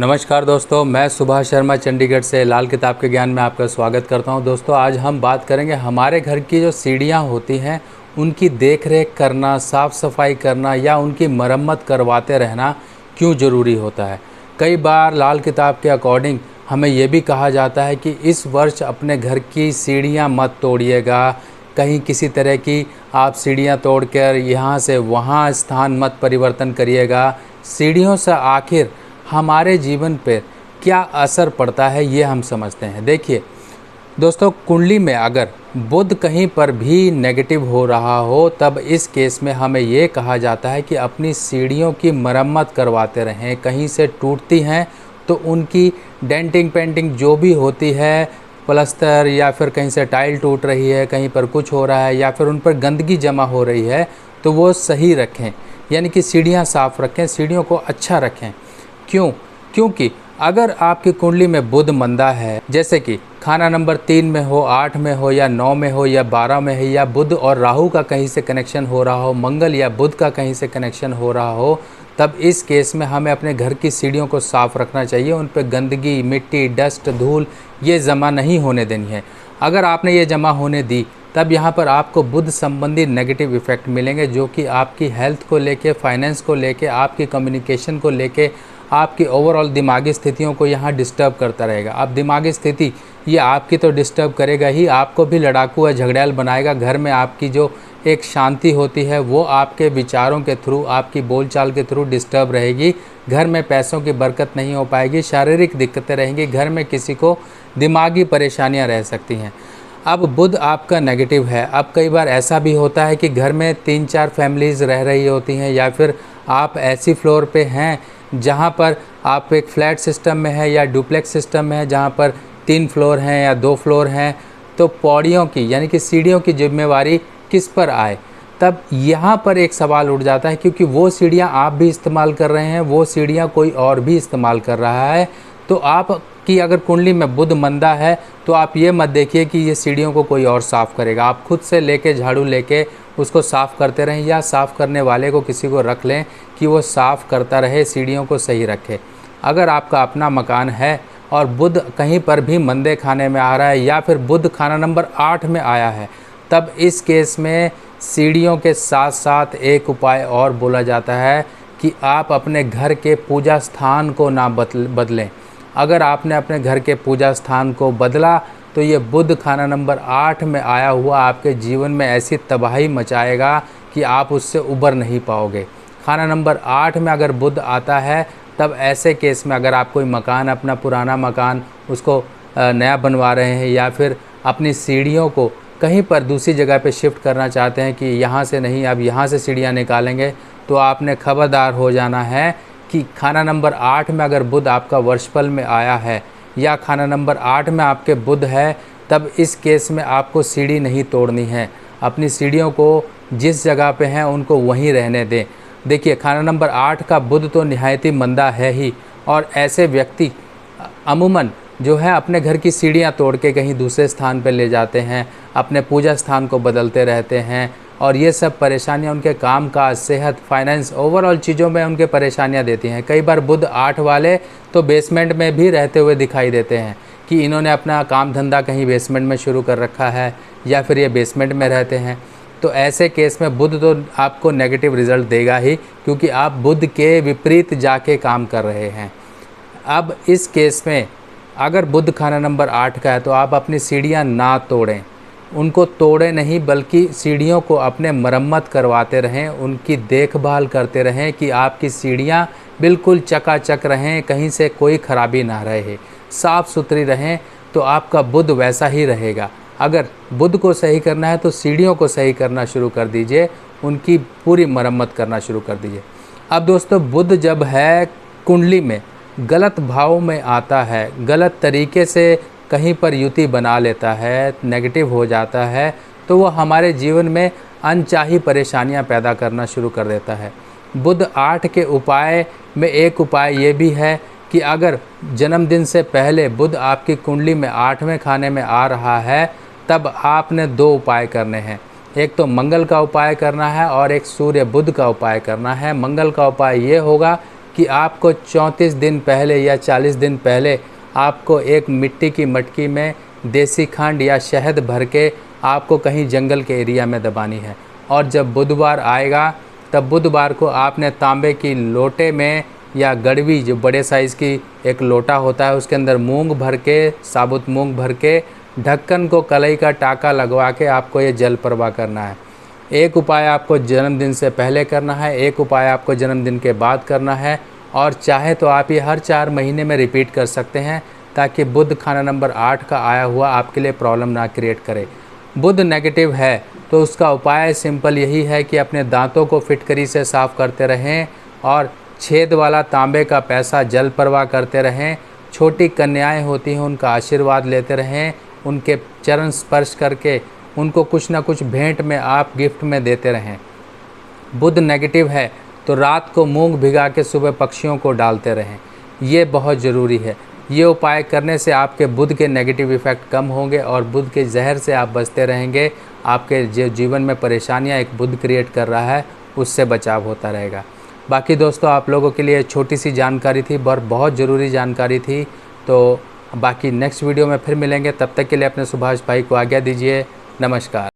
नमस्कार दोस्तों, मैं सुभाष शर्मा चंडीगढ़ से लाल किताब के ज्ञान में आपका स्वागत करता हूं। दोस्तों, आज हम बात करेंगे हमारे घर की जो सीढ़ियां होती हैं उनकी देख रेख करना, साफ़ सफाई करना या उनकी मरम्मत करवाते रहना क्यों ज़रूरी होता है। कई बार लाल किताब के अकॉर्डिंग हमें ये भी कहा जाता है कि इस वर्ष अपने घर की सीढ़ियाँ मत तोड़िएगा, कहीं किसी तरह की आप सीढ़ियाँ तोड़कर यहाँ से वहाँ स्थान मत परिवर्तन करिएगा। सीढ़ियों से आखिर हमारे जीवन पर क्या असर पड़ता है ये हम समझते हैं। देखिए दोस्तों, कुंडली में अगर बुध कहीं पर भी नेगेटिव हो रहा हो तब इस केस में हमें ये कहा जाता है कि अपनी सीढ़ियों की मरम्मत करवाते रहें। कहीं से टूटती हैं तो उनकी डेंटिंग पेंटिंग जो भी होती है, प्लस्तर या फिर कहीं से टाइल टूट रही है, कहीं पर कुछ हो रहा है या फिर उन पर गंदगी जमा हो रही है तो वो सही रखें, यानी कि सीढ़ियाँ साफ़ रखें, सीढ़ियों को अच्छा रखें। क्यों? क्योंकि अगर आपकी कुंडली में बुध मंदा है, जैसे कि खाना नंबर 3 में हो, 8 में हो या 9 में हो या 12 में है, या बुध और राहु का कहीं से कनेक्शन हो रहा हो, मंगल या बुध का कहीं से कनेक्शन हो रहा हो, तब इस केस में हमें अपने घर की सीढ़ियों को साफ़ रखना चाहिए। उन पर गंदगी, मिट्टी, डस्ट, धूल ये जमा नहीं होने देनी है। अगर आपने ये जमा होने दी तब यहाँ पर आपको बुध संबंधी नेगेटिव इफ़ेक्ट मिलेंगे, जो कि आपकी हेल्थ को लेके, फाइनेंस को लेके, आपकी कम्युनिकेशन को लेके, आपकी ओवरऑल दिमागी स्थितियों को यहाँ डिस्टर्ब करता रहेगा। अब दिमागी स्थिति ये आपकी तो डिस्टर्ब करेगा ही, आपको भी लड़ाकू या झगड़ियाल बनाएगा। घर में आपकी जो एक शांति होती है वो आपके विचारों के थ्रू, आपकी बोलचाल के थ्रू डिस्टर्ब रहेगी। घर में पैसों की बरकत नहीं हो पाएगी, शारीरिक दिक्कतें रहेंगी, घर में किसी को दिमागी परेशानियाँ रह सकती हैं। अब बुध आपका नेगेटिव है। अब कई बार ऐसा भी होता है कि घर में 3-4 फैमिलीज़ रह रही होती हैं, या फिर आप ऐसी फ्लोर पे हैं जहाँ पर आप एक फ्लैट सिस्टम में है या डुप्लेक्स सिस्टम में है जहाँ पर 3 फ्लोर हैं या 2 फ्लोर हैं, तो पौड़ियों की यानी कि सीढ़ियों की जिम्मेवारी किस पर आए। तब यहाँ पर एक सवाल उठ जाता है, क्योंकि वो सीढ़ियाँ आप भी इस्तेमाल कर रहे हैं, वो सीढ़ियाँ कोई और भी इस्तेमाल कर रहा है। तो आपकी अगर कुंडली में बुध मंदा है तो आप ये मत देखिए कि ये सीढ़ियों को कोई और साफ़ करेगा। आप खुद से लेके झाड़ू लेके उसको साफ़ करते रहें, या साफ़ करने वाले को किसी को रख लें कि वो साफ़ करता रहे, सीढ़ियों को सही रखे। अगर आपका अपना मकान है और बुध कहीं पर भी मंदे खाने में आ रहा है या फिर बुध खाना नंबर 8 में आया है, तब इस केस में सीढ़ियों के साथ साथ एक उपाय और बोला जाता है कि आप अपने घर के पूजा स्थान को ना बदलें। अगर आपने अपने घर के पूजा स्थान को बदला तो ये बुध खाना नंबर 8 में आया हुआ आपके जीवन में ऐसी तबाही मचाएगा कि आप उससे उबर नहीं पाओगे। खाना नंबर 8 में अगर बुध आता है तब ऐसे केस में अगर आप कोई मकान, अपना पुराना मकान उसको नया बनवा रहे हैं, या फिर अपनी सीढ़ियों को कहीं पर दूसरी जगह पे शिफ्ट करना चाहते हैं कि यहाँ से नहीं, अब यहाँ से सीढ़ियाँ निकालेंगे, तो आपने खबरदार हो जाना है कि खाना नंबर 8 में अगर बुध आपका वर्षफल में आया है या खाना नंबर 8 में आपके बुध है, तब इस केस में आपको सीढ़ी नहीं तोड़नी है। अपनी सीढ़ियों को जिस जगह पे हैं उनको वहीं रहने दें। देखिए, खाना नंबर 8 का बुध तो निहायत ही मंदा है ही, और ऐसे व्यक्ति अमूमन जो है अपने घर की सीढ़ियाँ तोड़ के कहीं दूसरे स्थान पर ले जाते हैं, अपने पूजा स्थान को बदलते रहते हैं, और ये सब परेशानियाँ उनके काम काज, सेहत, फाइनेंस, ओवरऑल चीज़ों में उनके परेशानियाँ देती हैं। कई बार बुध 8 वाले तो बेसमेंट में भी रहते हुए दिखाई देते हैं कि इन्होंने अपना काम धंधा कहीं बेसमेंट में शुरू कर रखा है, या फिर ये बेसमेंट में रहते हैं। तो ऐसे केस में बुध तो आपको नेगेटिव रिज़ल्ट देगा ही, क्योंकि आप बुध के विपरीत जाके काम कर रहे हैं। अब इस केस में अगर बुध खाना नंबर 8 का है तो आप अपनी सीढ़ियाँ ना तोड़ें, उनको तोड़ें नहीं, बल्कि सीढ़ियों को अपने मरम्मत करवाते रहें, उनकी देखभाल करते रहें कि आपकी सीढ़ियाँ बिल्कुल चकाचक रहें, कहीं से कोई ख़राबी ना रहे, साफ़ सुथरी रहें, तो आपका बुध वैसा ही रहेगा। अगर बुध को सही करना है तो सीढ़ियों को सही करना शुरू कर दीजिए, उनकी पूरी मरम्मत करना शुरू कर दीजिए। अब दोस्तों, बुध जब है कुंडली में गलत भाव में आता है, गलत तरीके से कहीं पर युति बना लेता है, नेगेटिव हो जाता है, तो वो हमारे जीवन में अनचाही परेशानियां पैदा करना शुरू कर देता है। बुध 8 के उपाय में एक उपाय ये भी है कि अगर जन्मदिन से पहले बुध आपकी कुंडली में 8वें खाने में आ रहा है, तब आपने 2 उपाय करने हैं। एक तो मंगल का उपाय करना है और एक सूर्य बुध का उपाय करना है। मंगल का उपाय ये होगा कि कि आपको 34 दिन पहले या 40 दिन पहले आपको एक मिट्टी की मटकी में देसी खंड या शहद भर के आपको कहीं जंगल के एरिया में दबानी है। और जब बुधवार आएगा तब बुधवार को आपने तांबे की लोटे में या गड़वी, जो बड़े साइज़ की एक लोटा होता है, उसके अंदर मूंग भर के, साबुत मूंग भर के, ढक्कन को कलई का टाका लगवा के आपको ये जल प्रवाह करना है। एक उपाय आपको जन्मदिन से पहले करना है, एक उपाय आपको जन्मदिन के बाद करना है, और चाहे तो आप ये हर 4 महीने में रिपीट कर सकते हैं, ताकि बुध खाना नंबर 8 का आया हुआ आपके लिए प्रॉब्लम ना क्रिएट करे। बुध नेगेटिव है तो उसका उपाय सिंपल यही है कि अपने दांतों को फिटकरी से साफ़ करते रहें और छेद वाला तांबे का पैसा जल प्रवाह करते रहें। छोटी कन्याएं होती हैं, उनका आशीर्वाद लेते रहें, उनके चरण स्पर्श करके उनको कुछ ना कुछ भेंट में आप गिफ्ट में देते रहें। बुध नेगेटिव है तो रात को मूंग भिगा के सुबह पक्षियों को डालते रहें, ये बहुत ज़रूरी है। ये उपाय करने से आपके बुध के नेगेटिव इफ़ेक्ट कम होंगे और बुध के जहर से आप बचते रहेंगे। आपके जो जीवन में परेशानियां एक बुध क्रिएट कर रहा है, उससे बचाव होता रहेगा। बाकी दोस्तों, आप लोगों के लिए छोटी सी जानकारी थी, पर बहुत ज़रूरी जानकारी थी। तो बाकी नेक्स्ट वीडियो में फिर मिलेंगे, तब तक के लिए अपने सुभाष भाई को आज्ञा दीजिए। नमस्कार।